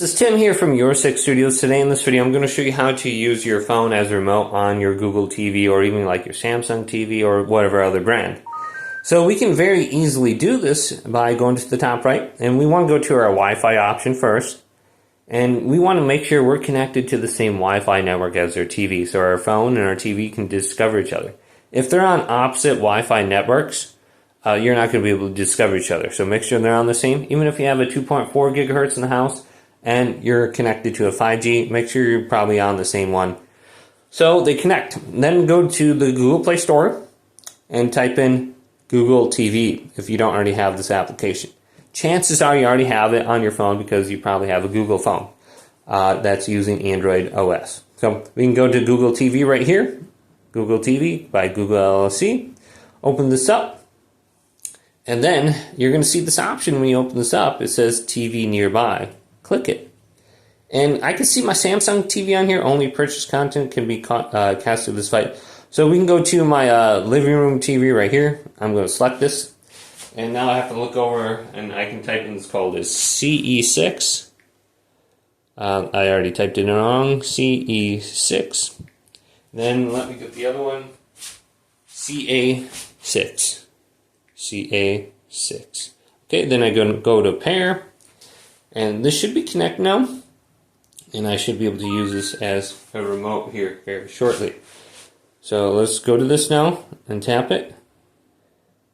This is Tim here from Your Six Studios. Today in this video I'm going to show you how to use your phone as a remote on your Google TV or even like your Samsung TV or whatever other brand. So we can very easily do this by going to the top right, and we want to go to our Wi-Fi option first, and we want to make sure we're connected to the same Wi-Fi network as our TV so our phone and our TV can discover each other. If they're on opposite Wi-Fi networks, you're not going to be able to discover each other. So make sure they're on the same. Even if you have a 2.4 gigahertz in the house and you're connected to a 5G, make sure you're probably on the same one. So they connect. Then go to the Google Play Store and type in Google TV if you don't already have this application. Chances are you already have it on your phone because you probably have a Google phone that's using Android OS. So we can go to Google TV right here. Google TV by Google LLC. Open this up. And then you're going to see this option when you open this up. It says TV nearby. Click it. And I can see my Samsung TV on here. Only purchased content can be cast to this site. So we can go to my living room TV right here. I'm going to select this. And now I have to look over and I can type in this called as CE6. I already typed it in wrong. CE6. Then let me get the other one. CA6. CA6. Okay, then I go to pair. And this should be connected now. And I should be able to use this as a remote here very shortly. So let's go to this now and tap it.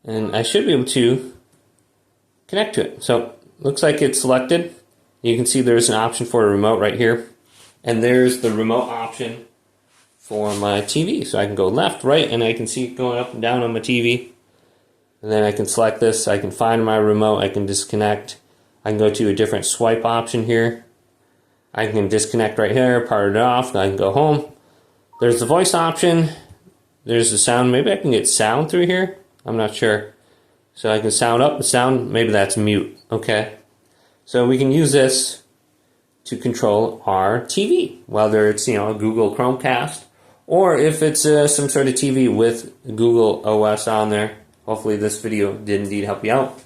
And I should be able to connect to it. So looks like it's selected. You can see there's an option for a remote right here. And there's the remote option for my TV. So I can go left, right, and I can see it going up and down on my TV. And then I can select this. I can find my remote. I can disconnect. I can go to a different swipe option here. I can disconnect right here, power it off, then I can go home. There's the voice option. There's the sound. Maybe I can get sound through here. I'm not sure. So I can sound up the sound. Maybe that's mute. Okay. So we can use this to control our TV, whether it's, a Google Chromecast or if it's some sort of TV with Google OS on there. Hopefully this video did indeed help you out.